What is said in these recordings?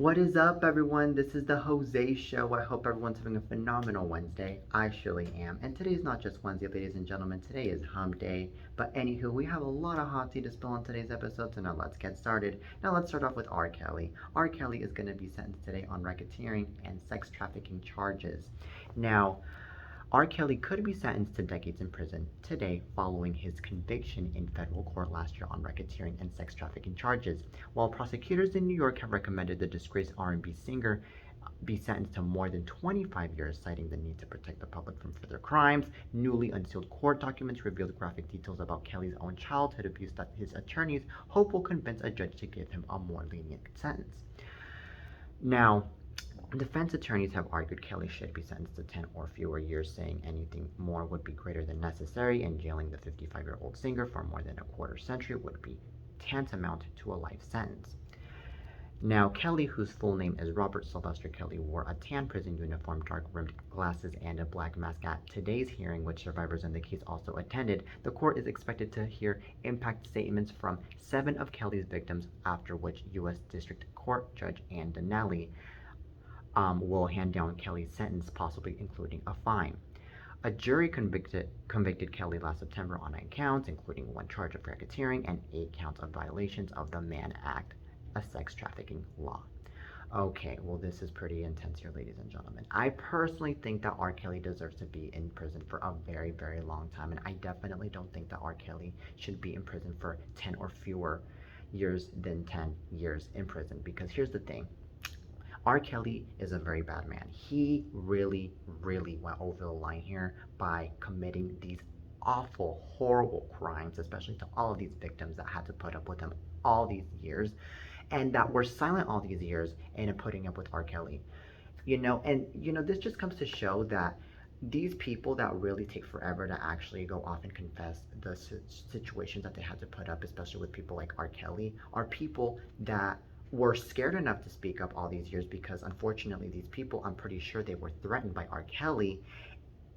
What is up, everyone? This is the Jose Show. I hope everyone's having a phenomenal Wednesday. I surely am. And today is not just Wednesday, ladies and gentlemen. Today is Hump Day. But anywho, we have a lot of hot tea to spill on today's episode, so now let's get started. Now let's start off with R. Kelly. R. Kelly is going to be sentenced today on racketeering and sex trafficking charges. Now, R. Kelly could be sentenced to decades in prison today following his conviction in federal court last year on racketeering and sex trafficking charges, while prosecutors in New York have recommended the disgraced R&B singer be sentenced to more than 25 years, citing the need to protect the public from further crimes. Newly unsealed court documents revealed graphic details about Kelly's own childhood abuse that his attorneys hope will convince a judge to give him a more lenient sentence. Now, defense attorneys have argued Kelly should be sentenced to 10 or fewer years, saying anything more would be greater than necessary, and jailing the 55-year-old singer for more than a quarter century would be tantamount to a life sentence. Now, Kelly, whose full name is Robert Sylvester Kelly, wore a tan prison uniform, dark-rimmed glasses, and a black mask at today's hearing, which survivors in the case also attended. The court is expected to hear impact statements from 7 of Kelly's victims, after which U.S. District Court Judge Ann Donnelly will hand down Kelly's sentence, possibly including a fine. A jury convicted Kelly last September on 9 counts, including 1 charge of racketeering and 8 counts of violations of the Mann Act, a sex trafficking law. Okay, well, this is pretty intense here, ladies and gentlemen. I personally think that R. Kelly deserves to be in prison for a very, very long time, and I definitely don't think that R. Kelly should be in prison for 10 or fewer years than 10 years in prison, because here's the thing. R. Kelly is a very bad man. He really, really went over the line here by committing these awful, horrible crimes, especially to all of these victims that had to put up with him all these years and that were silent all these years and putting up with R. Kelly. This just comes to show that these people that really take forever to actually go off and confess the situations that they had to put up, especially with people like R. Kelly, are people that were scared enough to speak up all these years, because unfortunately these people, I'm pretty sure they were threatened by R. Kelly,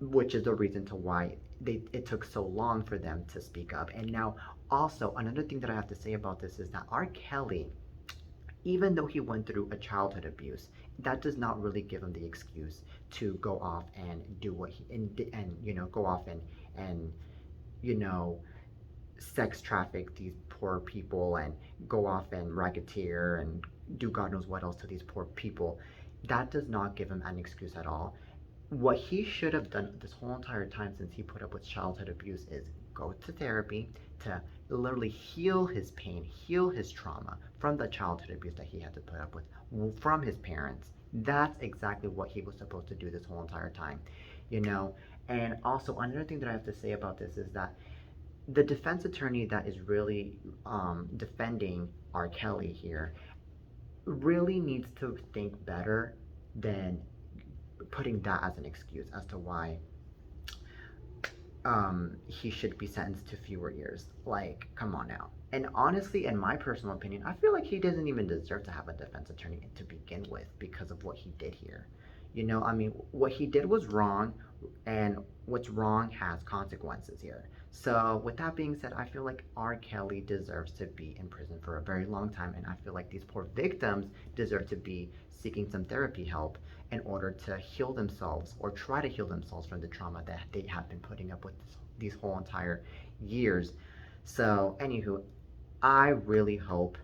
which is the reason to why it took so long for them to speak up. And now also another thing that I have to say about this is that R. Kelly, even though he went through a childhood abuse, that does not really give him the excuse to go off and do what he go off and sex traffic these poor people and go off and racketeer and do God knows what else to these poor people. That does not give him an excuse at all. What he should have done this whole entire time since he put up with childhood abuse is go to therapy to literally heal his pain, heal his trauma from the childhood abuse that he had to put up with from his parents. That's exactly what he was supposed to do this whole entire time, And also another thing that I have to say about this is that the defense attorney that is really defending R. Kelly here really needs to think better than putting that as an excuse as to why he should be sentenced to fewer years. Like, come on now. And honestly, in my personal opinion, I feel like he doesn't even deserve to have a defense attorney to begin with because of what he did here. What he did was wrong, and what's wrong has consequences here. So with that being said, I feel like R. Kelly deserves to be in prison for a very long time, and I feel like these poor victims deserve to be seeking some therapy help in order to heal themselves or try to heal themselves from the trauma that they have been putting up with these whole entire years. So anywho, I really hope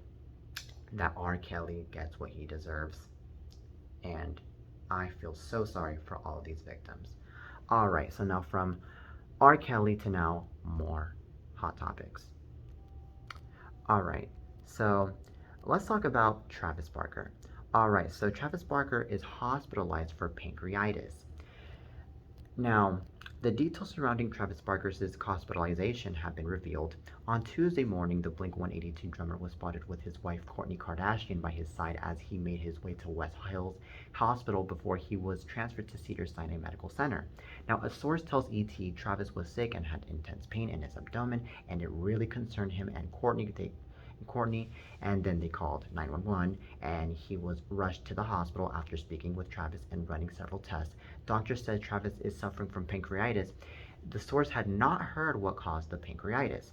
that R. Kelly gets what he deserves, and I feel so sorry for all of these victims. All right, so now from R. Kelly to now more hot topics. All right, so let's talk about Travis Barker. All right, so Travis Barker is hospitalized for pancreatitis. Now, the details surrounding Travis Barker's hospitalization have been revealed. On Tuesday morning, the Blink-182 drummer was spotted with his wife Kourtney Kardashian by his side as he made his way to West Hills Hospital before he was transferred to Cedars-Sinai Medical Center. Now, a source tells ET Travis was sick and had intense pain in his abdomen, and it really concerned him and Kourtney, and then they called 911, and he was rushed to the hospital after speaking with Travis and running several tests. Doctors said Travis is suffering from pancreatitis. The source had not heard what caused the pancreatitis.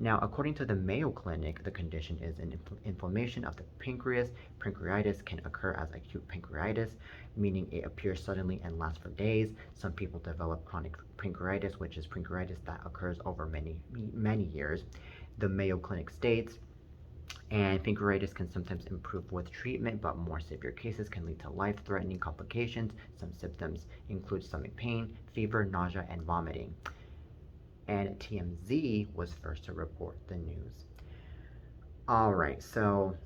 Now, according to the Mayo Clinic, the condition is an inflammation of the pancreas. Pancreatitis can occur as acute pancreatitis, meaning it appears suddenly and lasts for days. Some people develop chronic pancreatitis, which is pancreatitis that occurs over many years. The Mayo Clinic states, and pancreatitis can sometimes improve with treatment, but more severe cases can lead to life-threatening complications. Some symptoms include stomach pain, fever, nausea, and vomiting. And TMZ was first to report the news. All right, so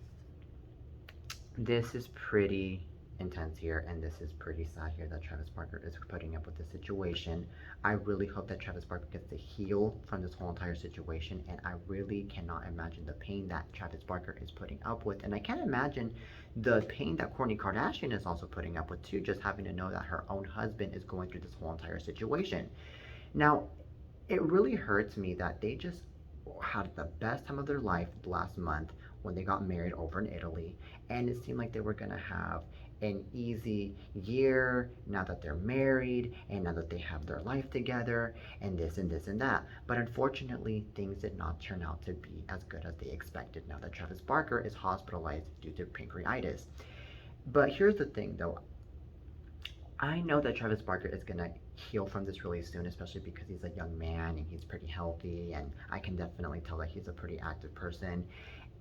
this is pretty intense here, and this is pretty sad here that Travis Barker is putting up with the situation. I really hope that Travis Barker gets to heal from this whole entire situation, and I really cannot imagine the pain that Travis Barker is putting up with, and I can't imagine the pain that Kourtney Kardashian is also putting up with too, just having to know that her own husband is going through this whole entire situation. Now, it really hurts me that they just had the best time of their life last month when they got married over in Italy, and it seemed like they were gonna have an easy year now that they're married and now that they have their life together and this and this and that. But unfortunately, things did not turn out to be as good as they expected now that Travis Barker is hospitalized due to pancreatitis. But here's the thing though, I know that Travis Barker is gonna heal from this really soon, especially because he's a young man and he's pretty healthy, and I can definitely tell that he's a pretty active person.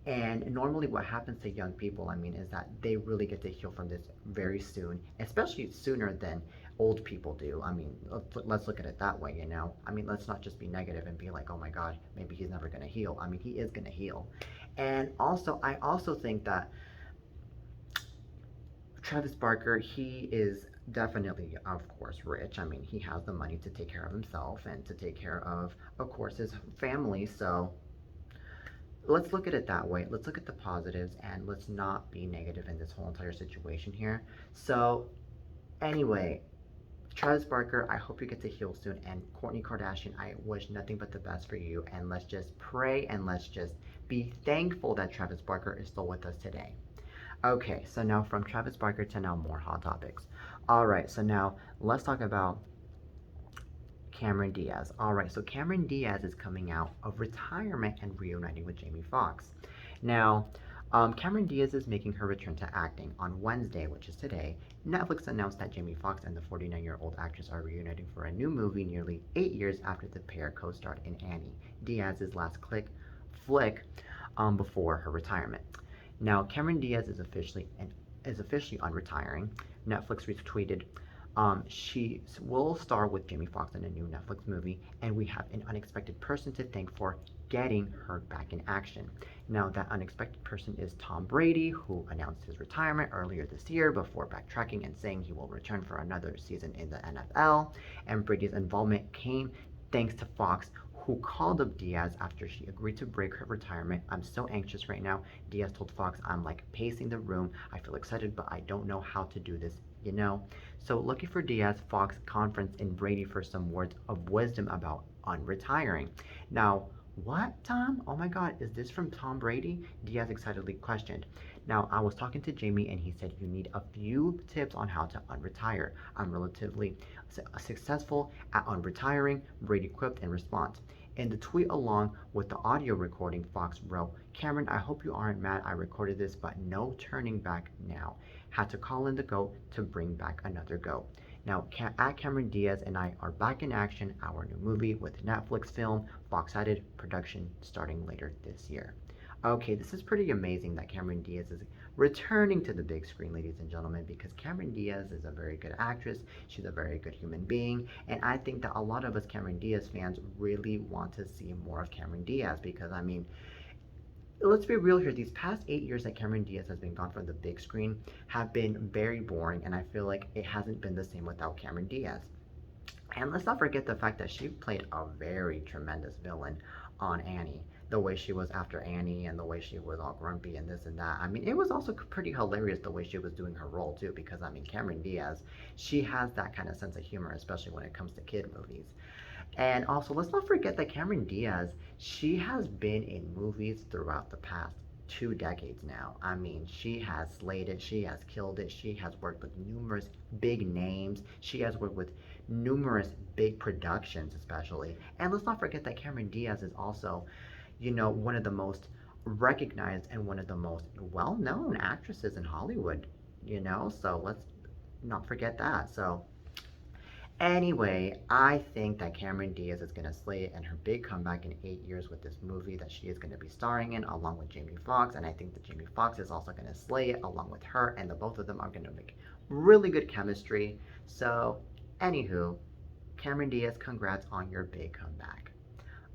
And normally what happens to young people, I mean, is that they really get to heal from this very soon, especially sooner than old people do. I mean, let's look at it that way, you know? I mean, let's not just be negative and be like, oh my God, maybe he's never gonna heal. I mean, he is gonna heal. And also, I also think that Travis Barker, he is definitely, of course, rich. I mean, he has the money to take care of himself and to take care of course, his family. So let's look at it that way. Let's look at the positives and let's not be negative in this whole entire situation here. So anyway, Travis Barker, I hope you get to heal soon. And Kourtney Kardashian, I wish nothing but the best for you. And let's just pray and let's just be thankful that Travis Barker is still with us today. Okay, so now from Travis Barker to now more hot topics. All right, so now let's talk about Cameron Diaz. All right, so Cameron Diaz is coming out of retirement and reuniting with Jamie Foxx. Now, Cameron Diaz is making her return to acting. On Wednesday, which is today, Netflix announced that Jamie Foxx and the 49-year-old actress are reuniting for a new movie nearly 8 years after the pair co-starred in Annie, Diaz's last flick before her retirement. Now, Cameron Diaz is officially unretiring. Netflix retweeted, she will star with Jamie Foxx in a new Netflix movie, and we have an unexpected person to thank for getting her back in action. Now, that unexpected person is Tom Brady, who announced his retirement earlier this year before backtracking and saying he will return for another season in the NFL. And Brady's involvement came thanks to Fox, who called up Diaz after she agreed to break her retirement. I'm so anxious right now. Diaz told Fox, I'm like pacing the room. I feel excited, but I don't know how to do this, you know? So lucky for Diaz, Fox conferenced in Brady for some words of wisdom about unretiring. Now, what, Tom? Oh my God, is this from Tom Brady? Diaz excitedly questioned. Now, I was talking to Jamie and he said you need a few tips on how to unretire. I'm relatively successful at unretiring, Brady quipped in response. In the tweet along with the audio recording, Fox wrote, Cameron, I hope you aren't mad I recorded this, but no turning back now. Had to call in the GOAT to bring back another GOAT. Now, at Cameron Diaz and I are back in action, our new movie with Netflix film, Fox added, production starting later this year. Okay, this is pretty amazing that Cameron Diaz is returning to the big screen, ladies and gentlemen, because Cameron Diaz is a very good actress. She's a very good human being. And I think that a lot of us Cameron Diaz fans really want to see more of Cameron Diaz because, I mean, let's be real here. These past 8 years that Cameron Diaz has been gone from the big screen have been very boring, and I feel like it hasn't been the same without Cameron Diaz. And let's not forget the fact that she played a very tremendous villain on Annie. The way she was after Annie and the way she was all grumpy and this and that. I mean, it was also pretty hilarious the way she was doing her role too, because I mean, Cameron Diaz, she has that kind of sense of humor, especially when it comes to kid movies. And also, let's not forget that Cameron Diaz, she has been in movies throughout the past 2 decades now. I mean, she has slayed it, she has killed it, she has worked with numerous big names, she has worked with numerous big productions especially. And let's not forget that Cameron Diaz is also, one of the most recognized and one of the most well-known actresses in Hollywood, so let's not forget that. So anyway, I think that Cameron Diaz is going to slay it in her big comeback in 8 years with this movie that she is going to be starring in along with Jamie Foxx. And I think that Jamie Foxx is also going to slay it along with her. And the both of them are going to make really good chemistry. So, anywho, Cameron Diaz, congrats on your big comeback.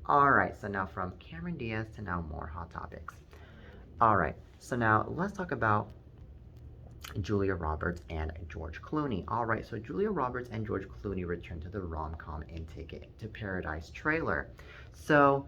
Alright, so now from Cameron Diaz to now more hot topics. Alright, so now let's talk about Julia Roberts and George Clooney. Alright, so Julia Roberts and George Clooney returned to the rom-com in Ticket to Paradise trailer. So,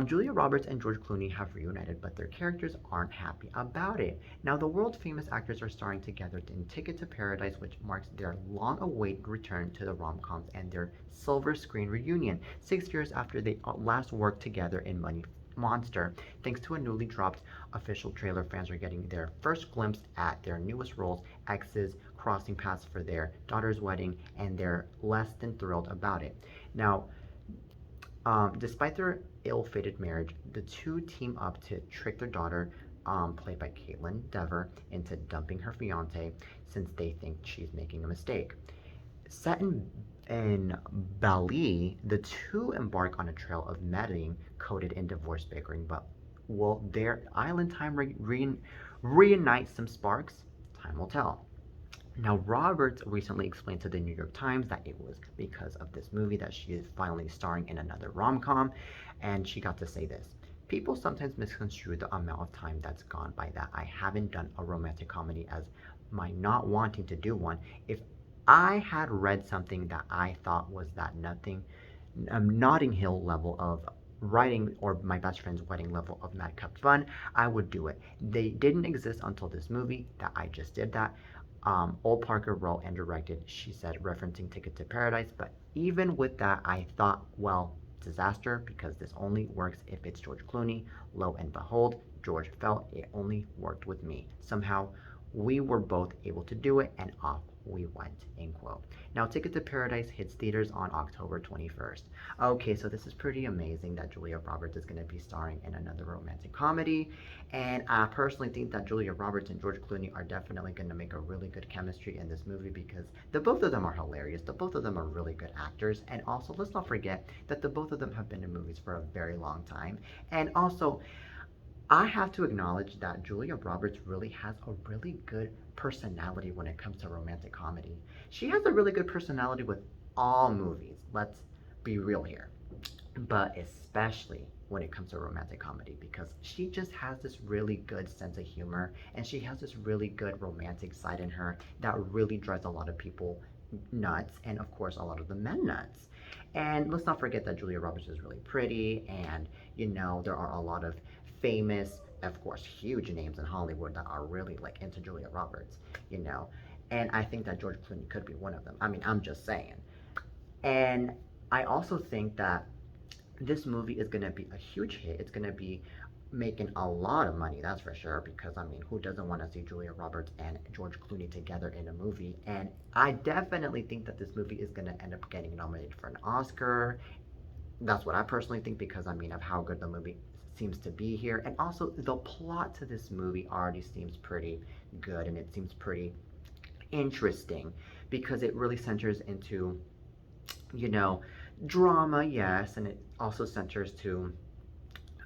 Julia Roberts and George Clooney have reunited, but their characters aren't happy about it. Now, the world-famous actors are starring together in Ticket to Paradise, which marks their long-awaited return to the rom-coms and their silver screen reunion, 6 years after they last worked together in Money Monster. Thanks to a newly dropped official trailer, fans are getting their first glimpse at their newest roles, exes crossing paths for their daughter's wedding, and they're less than thrilled about it. Now, despite their ill-fated marriage, the two team up to trick their daughter, played by Caitlin Dever, into dumping her fiance since they think she's making a mistake. Set in Bali, the two embark on a trail of meddling coated in divorce bickering, but will their island time reunite some sparks? Time will tell. Now, Roberts recently explained to the New York Times that it was because of this movie that she is finally starring in another rom-com, and she got to say this. People sometimes misconstrue the amount of time that's gone by that I haven't done a romantic comedy as my not wanting to do one. If I had read something that I thought was that Notting Hill level of writing or my best friend's wedding level of madcap fun, I would do it. They didn't exist until this movie that I just did that. Old Parker wrote and directed, she said, referencing Ticket to Paradise. But even with that, I thought, well, disaster, because this only works if it's George Clooney. Lo and behold, George felt it only worked with me. Somehow, we were both able to do it, and off we went, end quote. Now, Ticket to Paradise hits theaters on October 21st. Okay, so this is pretty amazing that Julia Roberts is going to be starring in another romantic comedy, and I personally think that Julia Roberts and George Clooney are definitely going to make a really good chemistry in this movie because the both of them are hilarious, the both of them are really good actors, and also let's not forget that the both of them have been in movies for a very long time, and also I have to acknowledge that Julia Roberts really has a really good personality when it comes to romantic comedy. She has a really good personality with all movies, let's be real here. But especially when it comes to romantic comedy because she just has this really good sense of humor and she has this really good romantic side in her that really drives a lot of people nuts and of course a lot of the men nuts. And let's not forget that Julia Roberts is really pretty and there are a lot of famous, of course, huge names in Hollywood that are really like into Julia Roberts, and I think that George Clooney could be one of them. I mean, I'm just saying. And I also think that this movie is going to be a huge hit. It's going to be making a lot of money, that's for sure, because I mean, who doesn't want to see Julia Roberts and George Clooney together in a movie? And I definitely think that this movie is going to end up getting nominated for an Oscar. That's what I personally think because I mean of how good the movie seems to be here, and also the plot to this movie already seems pretty good and it seems pretty interesting because it really centers into drama, yes, and it also centers to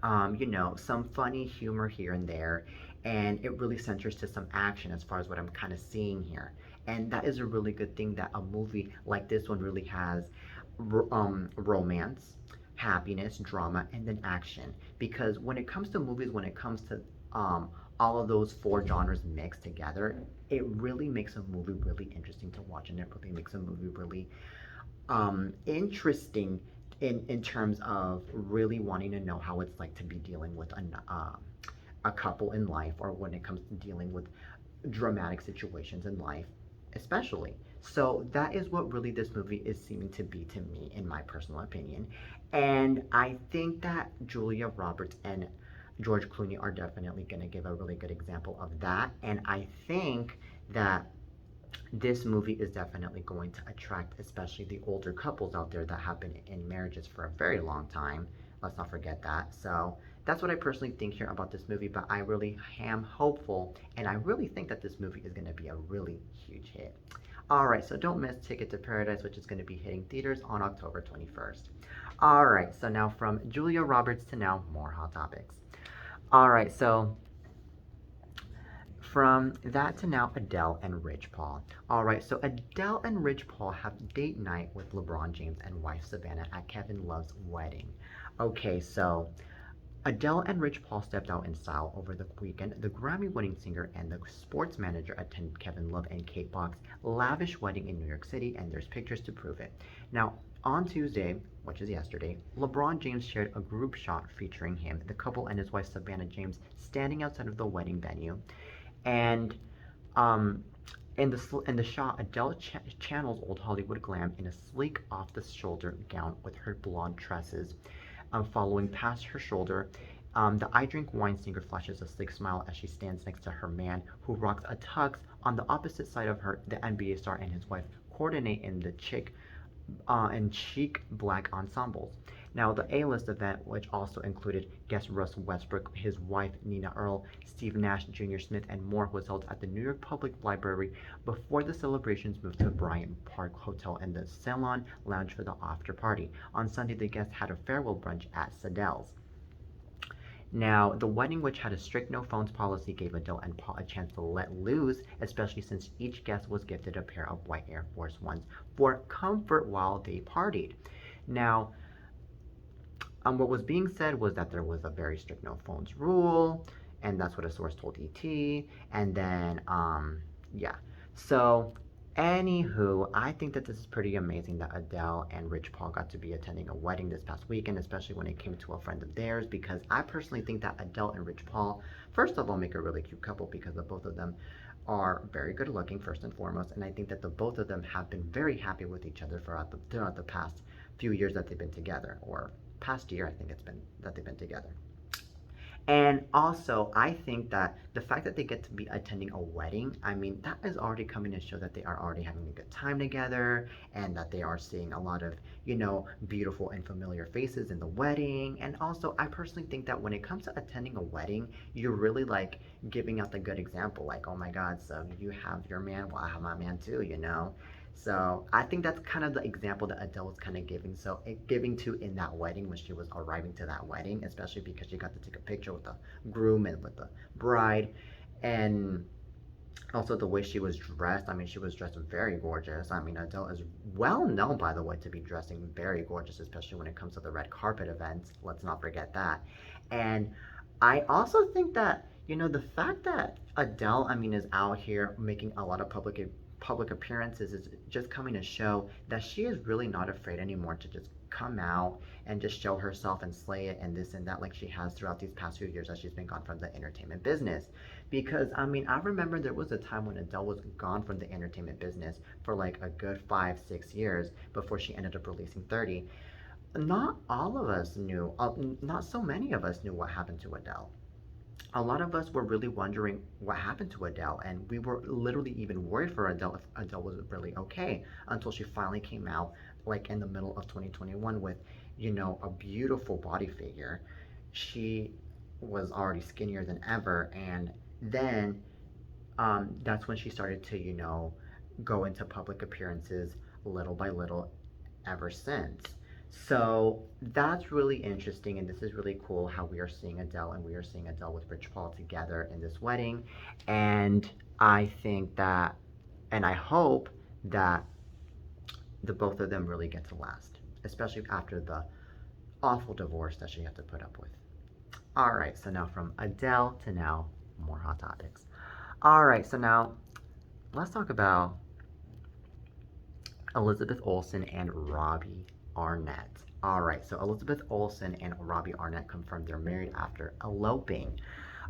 some funny humor here and there, and it really centers to some action as far as what I'm kind of seeing here, and that is a really good thing that a movie like this one really has romance, happiness, drama, and then action. Because when it comes to movies, when it comes to all of those four genres mixed together, it really makes a movie really interesting to watch, and it really makes a movie really interesting in terms of really wanting to know how it's like to be dealing with a couple in life, or when it comes to dealing with dramatic situations in life, especially. So that is what really this movie is seeming to be to me, in my personal opinion. And I think that Julia Roberts and George Clooney are definitely going to give a really good example of that. And I think that this movie is definitely going to attract especially the older couples out there that have been in marriages for a very long time, Let's not forget that. So that's what I personally think here about this movie, but I really am hopeful, and I really think that this movie is going to be a really huge hit. Alright, so don't miss Ticket to Paradise, which is going to be hitting theaters on October 21st. Alright, so now from Julia Roberts to now more Hot Topics. Alright, so from that to now Adele and Rich Paul. Alright, so Adele and Rich Paul have date night with LeBron James and wife Savannah at Kevin Love's wedding. Okay, so Adele and Rich Paul stepped out in style over the weekend. The Grammy-winning singer and the sports manager attended Kevin Love and Kate Bach's lavish wedding in New York City, and there's pictures to prove it. Now, on Tuesday, which is yesterday, LeBron James shared a group shot featuring him, the couple, and his wife Savannah James standing outside of the wedding venue. And in the shot, Adele channels old Hollywood glam in a sleek, off-the-shoulder gown with her blonde tresses following past her shoulder. The I Drink Wine singer flashes a sleek smile as she stands next to her man, who rocks a tux. On the opposite side of her, the NBA star and his wife coordinate in the chic black ensembles. Now, the A-list event, which also included guest Russ Westbrook, his wife Nina Earl, Steve Nash, Jr. Smith, and more, was held at the New York Public Library before the celebrations moved to the Bryant Park Hotel and the Ceylon Lounge for the after party. On Sunday, the guests had a farewell brunch at Sadelle's. Now, the wedding, which had a strict no phones policy, gave Adele and Paul a chance to let loose, especially since each guest was gifted a pair of white Air Force Ones for comfort while they partied. Now, what was being said was that there was a very strict no phones rule, and that's what a source told ET. And then, yeah. So, anywho, I think that this is pretty amazing that Adele and Rich Paul got to be attending a wedding this past weekend, especially when it came to a friend of theirs, because I personally think that Adele and Rich Paul, first of all, make a really cute couple because the both of them are very good looking, first and foremost, and I think that the both of them have been very happy with each other throughout the past few years that they've been together, or past year, I think it's been that they've been together. And also, I think that the fact that they get to be attending a wedding, I mean, that is already coming to show that they are already having a good time together, and that they are seeing a lot of, beautiful and familiar faces in the wedding. And also, I personally think that when it comes to attending a wedding, you're really like giving out the good example, like, oh my God, so you have your man, well, I have my man too. So I think that's kind of the example that Adele was kind of giving to in that wedding when she was arriving to that wedding, especially because she got to take a picture with the groom and with the bride, and also the way she was dressed. I mean, she was dressed very gorgeous. I mean, Adele is well known, by the way, to be dressing very gorgeous, especially when it comes to the red carpet events. Let's not forget that. And I also think that, the fact that Adele, I mean, is out here making a lot of public appearances is just coming to show that she is really not afraid anymore to just come out and just show herself and slay it and this and that, like she has throughout these past few years that she's been gone from the entertainment business. Because I mean, I remember there was a time when Adele was gone from the entertainment business for like a good 5-6 years before she ended up releasing 30. Not all of us knew, not so many of us knew what happened to Adele. A lot of us were really wondering what happened to Adele, and we were literally even worried for Adele if Adele was really okay, until she finally came out like in the middle of 2021 with, a beautiful body figure. She was already skinnier than ever, and then that's when she started to, go into public appearances little by little ever since. So that's really interesting, and this is really cool how we are seeing Adele, and we are seeing Adele with Rich Paul together in this wedding. And I think that, and I hope that the both of them really get to last, especially after the awful divorce that she had to put up with. All right, so now from Adele to now more Hot Topics. All right, so now let's talk about Elizabeth Olsen and Robbie Arnett. Alright, so Elizabeth Olsen and Robbie Arnett confirmed they're married after eloping.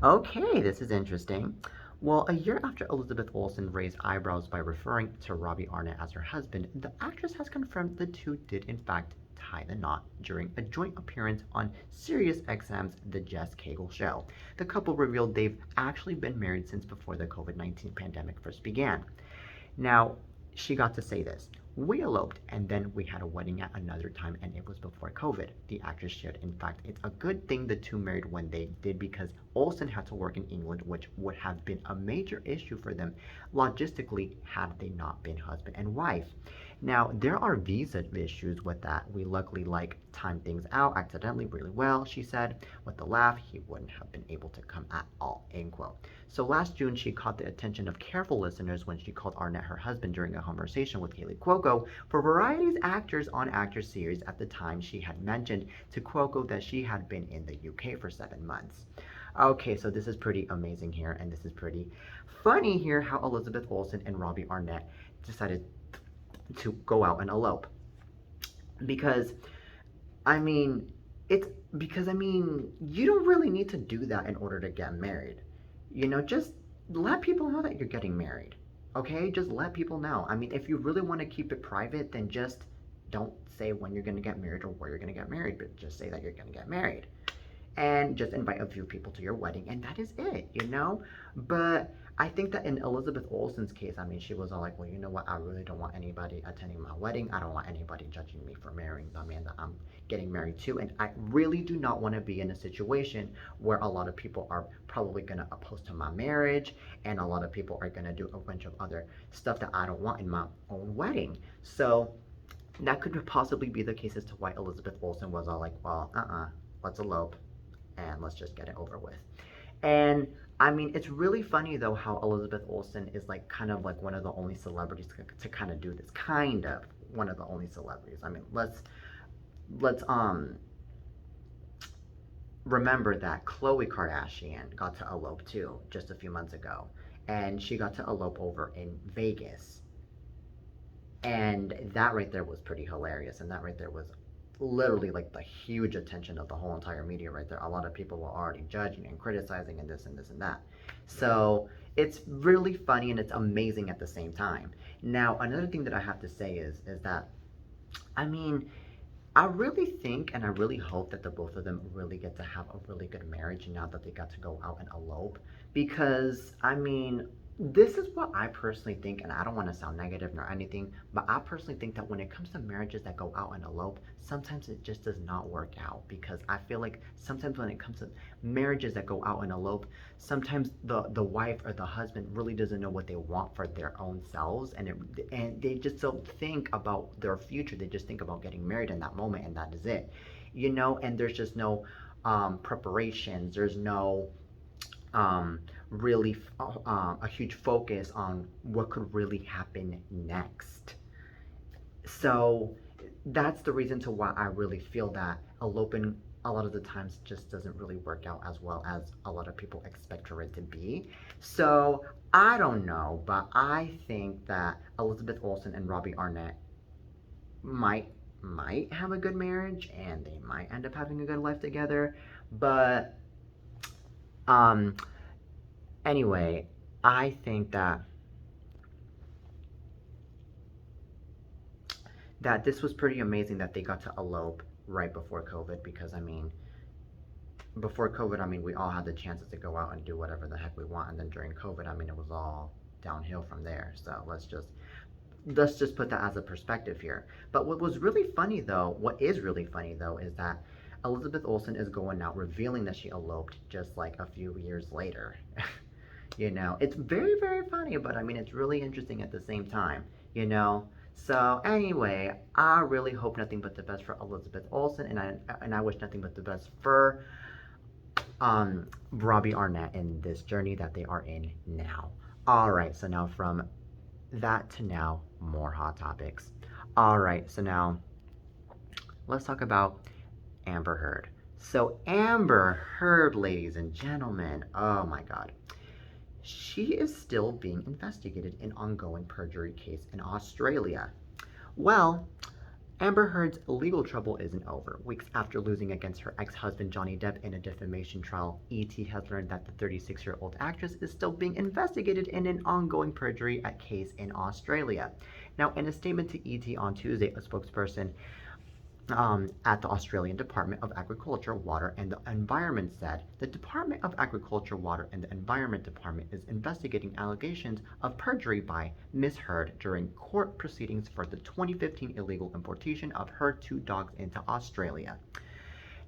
Okay, this is interesting. Well, a year after Elizabeth Olsen raised eyebrows by referring to Robbie Arnett as her husband, the actress has confirmed the two did in fact tie the knot during a joint appearance on SiriusXM's The Jess Cagle Show. The couple revealed they've actually been married since before the COVID-19 pandemic first began. Now, she got to say this. We eloped, and then we had a wedding at another time, and it was before COVID. The actress shared. In fact, it's a good thing the two married when they did, because Olsen had to work in England, which would have been a major issue for them logistically had they not been husband and wife. Now, there are visa issues with that. We luckily timed things out accidentally really well, she said. With a laugh, he wouldn't have been able to come at all, end quote. So last June, she caught the attention of careful listeners when she called Arnett her husband during a conversation with Kaylee Cuoco. For Variety's Actors on Actors series at the time, she had mentioned to Cuoco that she had been in the UK for 7 months. Okay, so this is pretty amazing here, and this is pretty funny here how Elizabeth Olsen and Robbie Arnett decided to go out and elope. Because, I mean, you don't really need to do that in order to get married. Just let people know that you're getting married. Okay? Just let people know. I mean, if you really want to keep it private, then just don't say when you're going to get married or where you're going to get married, but just say that you're going to get married. And just invite a few people to your wedding, and that is it. But I think that in Elizabeth Olsen's case, I mean, she was all like, well, you know what, I really don't want anybody attending my wedding. I don't want anybody judging me for marrying the man that I'm getting married to, and I really do not want to be in a situation where a lot of people are probably going to oppose to my marriage, and a lot of people are going to do a bunch of other stuff that I don't want in my own wedding. So that could possibly be the case as to why Elizabeth Olsen was all like, well, let's elope and let's just get it over with. And I mean, it's really funny though how Elizabeth Olsen is kind of one of the only celebrities to kind of do this. Kind of one of the only celebrities. I mean, let's remember that Khloe Kardashian got to elope too just a few months ago, and she got to elope over in Vegas. And that right there was pretty hilarious, and that right there was literally the huge attention of the whole entire media right there. A lot of people were already judging and criticizing and this and this and that. So it's really funny and it's amazing at the same time. Now, another thing that I have to say is that, I mean, I really think and I really hope that the both of them really get to have a really good marriage now that they got to go out and elope. Because, I mean, this is what I personally think, and I don't want to sound negative nor anything, but I personally think that when it comes to marriages that go out and elope, sometimes it just does not work out. Because I feel like sometimes when it comes to marriages that go out and elope, sometimes the wife or the husband really doesn't know what they want for their own selves, and they just don't think about their future. They just think about getting married in that moment, and that is it. And there's just no preparations. There's no really a huge focus on what could really happen next. So that's the reason to why I really feel that eloping a lot of the times just doesn't really work out as well as a lot of people expect for it to be. So I don't know, but I think that Elizabeth Olsen and Robbie Arnett might have a good marriage, and they might end up having a good life together. But anyway, I think that this was pretty amazing that they got to elope right before COVID, because I mean, before COVID, I mean, we all had the chances to go out and do whatever the heck we want, and then during COVID, I mean, it was all downhill from there. So let's just put that as a perspective here. But what is really funny though, is that Elizabeth Olsen is going out revealing that she eloped just a few years later. It's very, very funny, but I mean, it's really interesting at the same time, So anyway, I really hope nothing but the best for Elizabeth Olsen, and I wish nothing but the best for Robbie Arnett in this journey that they are in now. All right, so now from that to now, more hot topics. All right, so now let's talk about Amber Heard. So Amber Heard, ladies and gentlemen, oh my God. She is still being investigated in an ongoing perjury case in Australia. Well, Amber Heard's legal trouble isn't over. Weeks after losing against her ex-husband Johnny Depp in a defamation trial, ET has learned that the 36-year-old actress is still being investigated in an ongoing perjury case in Australia. Now, in a statement to ET on Tuesday, a spokesperson at the Australian Department of Agriculture, Water and the Environment said the Department of Agriculture, Water and the Environment Department is investigating allegations of perjury by Ms. Heard during court proceedings for the 2015 illegal importation of her two dogs into Australia.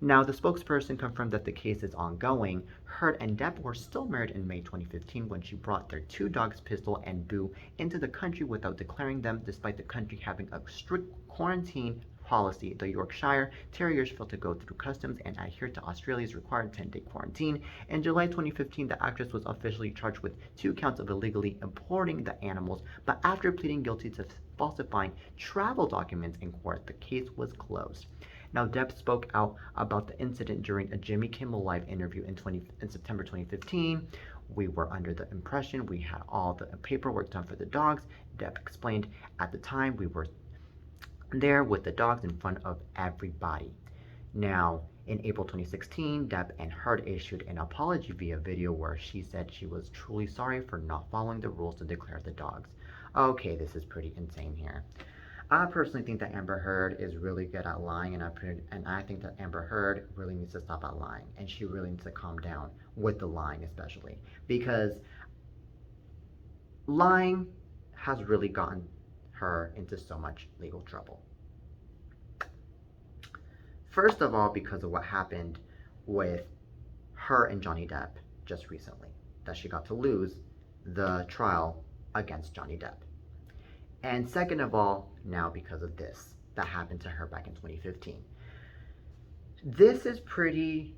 Now, the spokesperson confirmed that the case is ongoing. Heard and Depp were still married in May 2015 when she brought their two dogs, Pistol and Boo, into the country without declaring them, despite the country having a strict quarantine policy. The Yorkshire Terriers failed to go through customs and adhere to Australia's required 10-day quarantine. In July 2015, the actress was officially charged with 2 counts of illegally importing the animals, but after pleading guilty to falsifying travel documents in court, the case was closed. Now, Depp spoke out about the incident during a Jimmy Kimmel Live interview in September 2015. We were under the impression we had all the paperwork done for the dogs. Depp explained, at the time we were there with the dogs in front of everybody. Now, in April 2016, Depp and Heard issued an apology via video where she said she was truly sorry for not following the rules to declare the dogs. Okay, this is pretty insane here. I personally think that Amber Heard is really good at lying, and I think that Amber Heard really needs to stop at lying, and she really needs to calm down with the lying, especially because lying has really gotten her into so much legal trouble. First of all, because of what happened with her and Johnny Depp just recently, that she got to lose the trial against Johnny Depp. And second of all, now because of this that happened to her back in 2015. This is pretty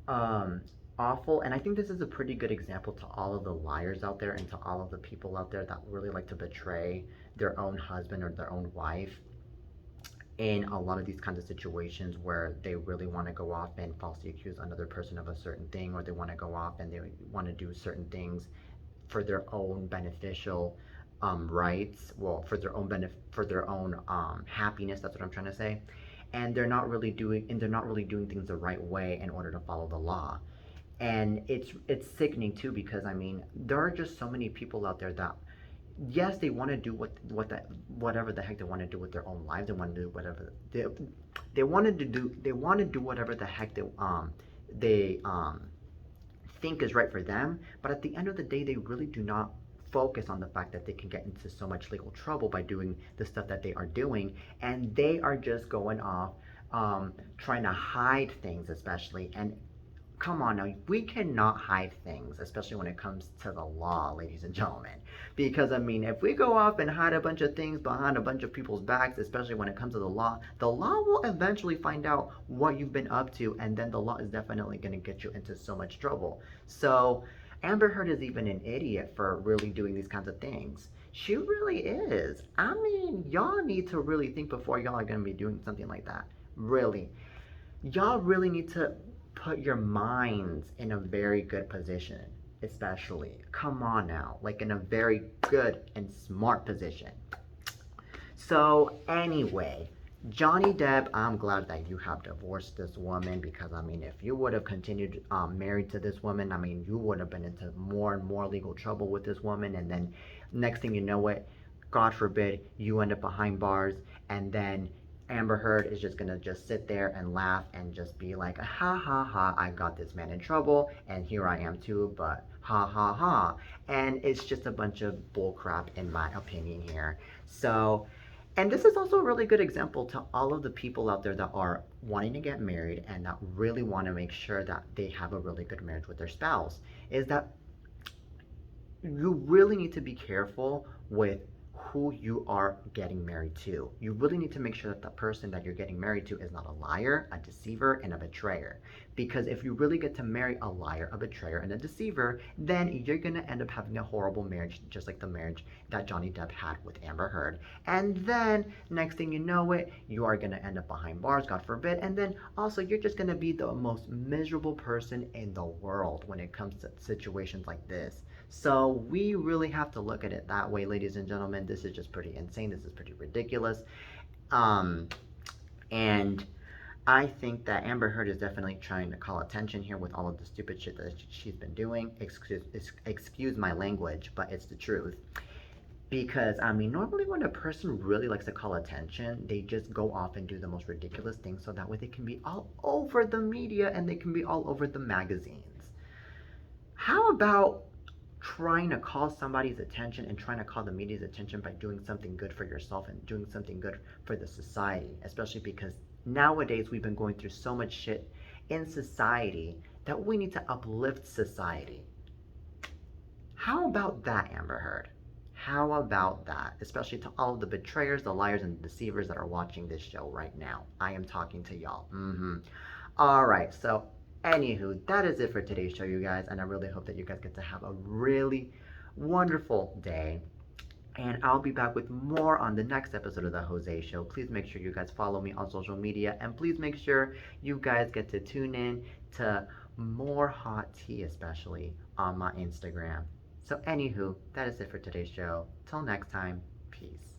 awful, and I think this is a pretty good example to all of the liars out there and to all of the people out there that really like to betray their own husband or their own wife in a lot of these kinds of situations where they really want to go off and falsely accuse another person of a certain thing, or they want to go off and they want to do certain things for their own beneficial rights, well, for their own happiness. That's what I'm trying to say. And they're not really doing things the right way in order to follow the law. And it's sickening too, because I mean, there are just so many people out there that, yes, they want to do whatever the heck they want to do with their own lives. They want to do whatever they want to do. They want to do whatever the heck they think is right for them. But at the end of the day, they really do not focus on the fact that they can get into so much legal trouble by doing the stuff that they are doing, and they are just going off trying to hide things, especially. And come on now, we cannot hide things, especially when it comes to the law, ladies and gentlemen. Because I mean, if we go off and hide a bunch of things behind a bunch of people's backs, especially when it comes to the law will eventually find out what you've been up to, and then the law is definitely going to get you into so much trouble. So Amber Heard is even an idiot for really doing these kinds of things. She really is. I mean, y'all need to really think before y'all are going to be doing something like that. Really. Y'all really need to put your minds in a very good position, especially. Come on now. Like in a very good and smart position. So, anyway, Johnny Depp, I'm glad that you have divorced this woman, because I mean, if you would have continued married to this woman, I mean, you would have been into more and more legal trouble with this woman, and then next thing you know it, God forbid, you end up behind bars, and then Amber Heard is just gonna just sit there and laugh and just be like, ha ha ha, I got this man in trouble, and here I am too, but ha ha ha. And it's just a bunch of bull crap in my opinion here. So, and this is also a really good example to all of the people out there that are wanting to get married and that really want to make sure that they have a really good marriage with their spouse, is that you really need to be careful with who you are getting married to. You really need to make sure that the person that you're getting married to is not a liar, a deceiver, and a betrayer. Because if you really get to marry a liar, a betrayer, and a deceiver, then you're going to end up having a horrible marriage, just like the marriage that Johnny Depp had with Amber Heard. And then, next thing you know it, you are going to end up behind bars, God forbid. And then, also, you're just going to be the most miserable person in the world when it comes to situations like this. So we really have to look at it that way, ladies and gentlemen. This is just pretty insane. This is pretty ridiculous. And I think that Amber Heard is definitely trying to call attention here with all of the stupid shit that she's been doing. Excuse my language, but it's the truth. Because, I mean, normally when a person really likes to call attention, they just go off and do the most ridiculous things so that way they can be all over the media and they can be all over the magazines. How about trying to call somebody's attention and trying to call the media's attention by doing something good for yourself and doing something good for the society? Especially because nowadays we've been going through so much shit in society that we need to uplift society. How about that, Amber Heard? How about that? Especially to all of the betrayers, the liars, and the deceivers that are watching this show right now. I am talking to y'all. Alright, so anywho, that is it for today's show, you guys. And I really hope that you guys get to have a really wonderful day. And I'll be back with more on the next episode of The Jose Show. Please make sure you guys follow me on social media. And please make sure you guys get to tune in to more hot tea, especially on my Instagram. So, anywho, that is it for today's show. Till next time, peace.